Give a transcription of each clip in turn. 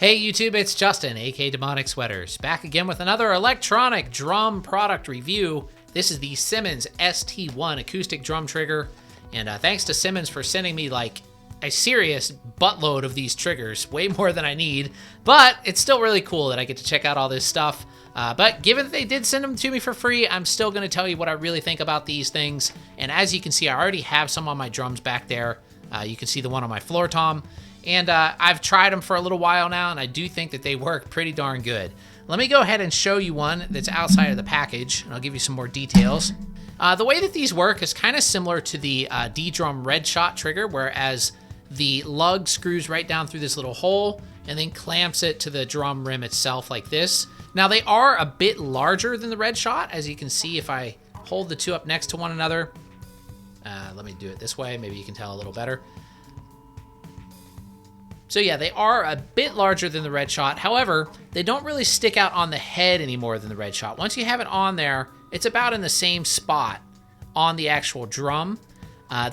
Hey YouTube, it's Justin, aka Demonic Sweaters, back again with another electronic drum product review. This is the Simmons ST1 acoustic drum trigger, and thanks to Simmons for sending me like a serious buttload of these triggers, way more than I need, but it's still really cool that I get to check out all this stuff. But given that they did send them to me for free, I'm still going to tell you what I really think about these things. And as you can see, I already have some on my drums back there. You can see the one on my floor tom. And I've tried them for a little while now, and I do think that they work pretty darn good. Let me go ahead and show you one that's outside of the package, and I'll give you some more details. The way that these work is kind of similar to the D-Drum Red Shot trigger, whereas the lug screws right down through this little hole and then clamps it to the drum rim itself like this. Now, they are a bit larger than the Red Shot, as you can see if I hold the two up next to one another. Let me do it this way, maybe you can tell a little better. So yeah, they are a bit larger than the Red Shot. However, they don't really stick out on the head any more than the Red Shot. Once you have it on there, it's about in the same spot on the actual drum.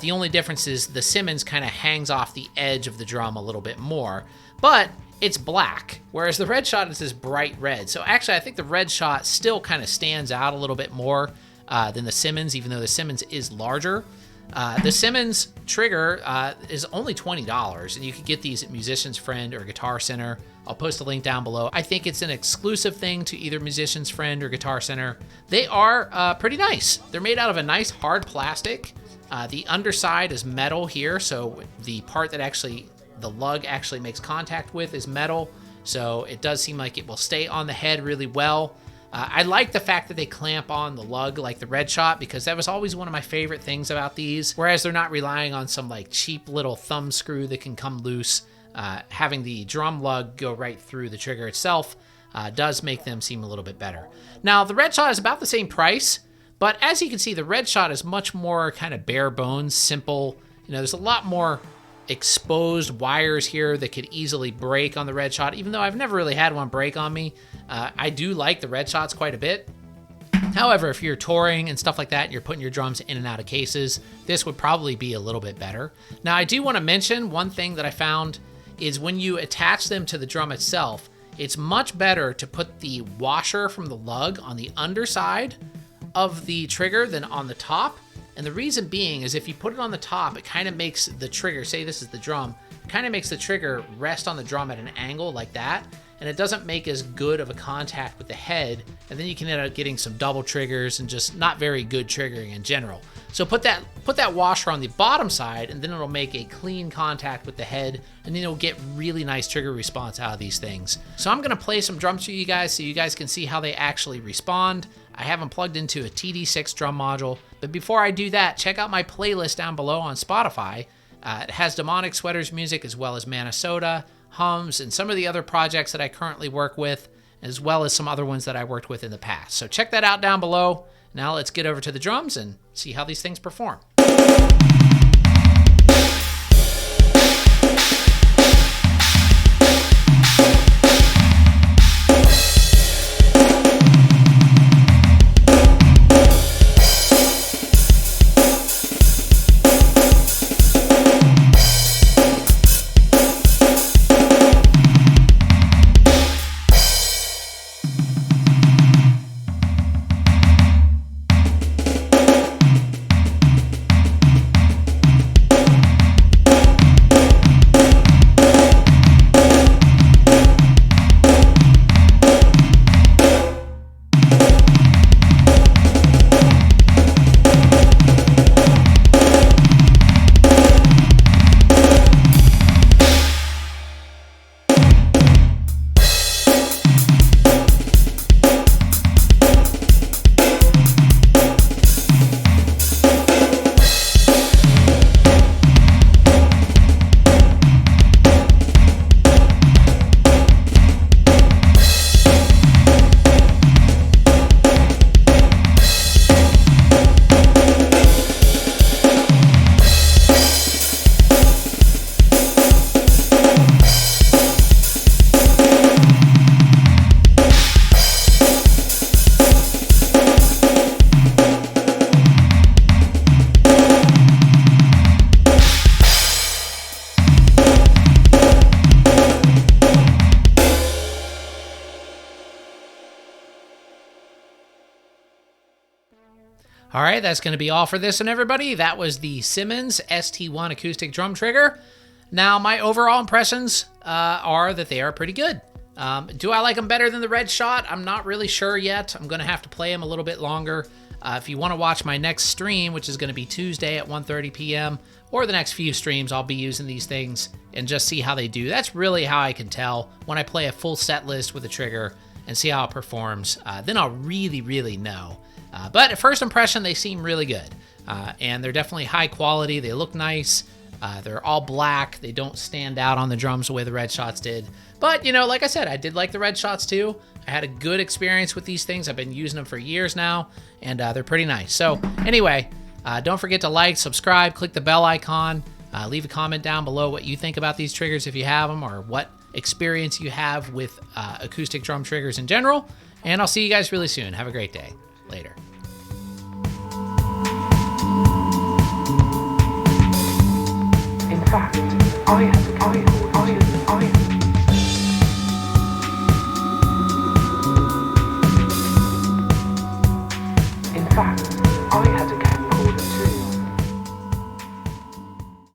The only difference is the Simmons kind of hangs off the edge of the drum a little bit more, but it's black, whereas the Red Shot is this bright red. So actually, I think the Red Shot still kind of stands out a little bit more than the Simmons, even though the Simmons is larger. The Simmons trigger is only $20, and you can get these at Musician's Friend or Guitar Center. I'll post a link down below. I think it's an exclusive thing to either Musician's Friend or Guitar Center. They are pretty nice. They're made out of a nice hard plastic. The underside is metal here, so the part that the lug actually makes contact with is metal, so it does seem like it will stay on the head really well. I like the fact that they clamp on the lug like the Red Shot, because that was always one of my favorite things about these, whereas they're not relying on some like cheap little thumb screw that can come loose. Having the drum lug go right through the trigger itself does make them seem a little bit better. Now, the Red Shot is about the same price, but as you can see, the Red Shot is much more kind of bare bones, simple. You know, there's a lot more exposed wires here that could easily break on the Red Shot, even though I've never really had one break on me. I do like the Red Shots quite a bit. However, if you're touring and stuff like that, and you're putting your drums in and out of cases, this would probably be a little bit better. Now, I do want to mention one thing that I found is when you attach them to the drum itself, it's much better to put the washer from the lug on the underside of the trigger than on the top. And the reason being is if you put it on the top, it kind of makes the trigger, say this is the drum, it kind of makes the trigger rest on the drum at an angle like that, and it doesn't make as good of a contact with the head, and then you can end up getting some double triggers and just not very good triggering in general. So put that washer on the bottom side, and then it'll make a clean contact with the head, and then you'll get really nice trigger response out of these things. So I'm gonna play some drums for you guys so you guys can see how they actually respond. I have them plugged into a TD6 drum module, but before I do that, check out my playlist down below on Spotify. It has Demonic Sweaters music as well as Manasota, Hums, and some of the other projects that I currently work with, as well as some other ones that I worked with in the past. So check that out down below. Now let's get over to the drums and see how these things perform. All right, that's going to be all for this one, everybody. That was the Simmons ST1 acoustic drum trigger. Now, my overall impressions are that they are pretty good. Do I like them better than the Red Shot? I'm not really sure yet. I'm going to have to play them a little bit longer. If you want to watch my next stream, which is going to be Tuesday at 1:30 p.m., or the next few streams, I'll be using these things and just see how they do. That's really how I can tell when I play a full set list with a trigger and see how it performs. Then I'll really, really know. But at first impression, they seem really good. And they're definitely high quality. They look nice. They're all black. They don't stand out on the drums the way the Red Shots did. But, you know, like I said, I did like the Red Shots too. I had a good experience with these things. I've been using them for years now, and they're pretty nice. So anyway, don't forget to like, subscribe, click the bell icon, leave a comment down below what you think about these triggers if you have them, or what experience you have with acoustic drum triggers in general. And I'll see you guys really soon. Have a great day. Later. In fact, I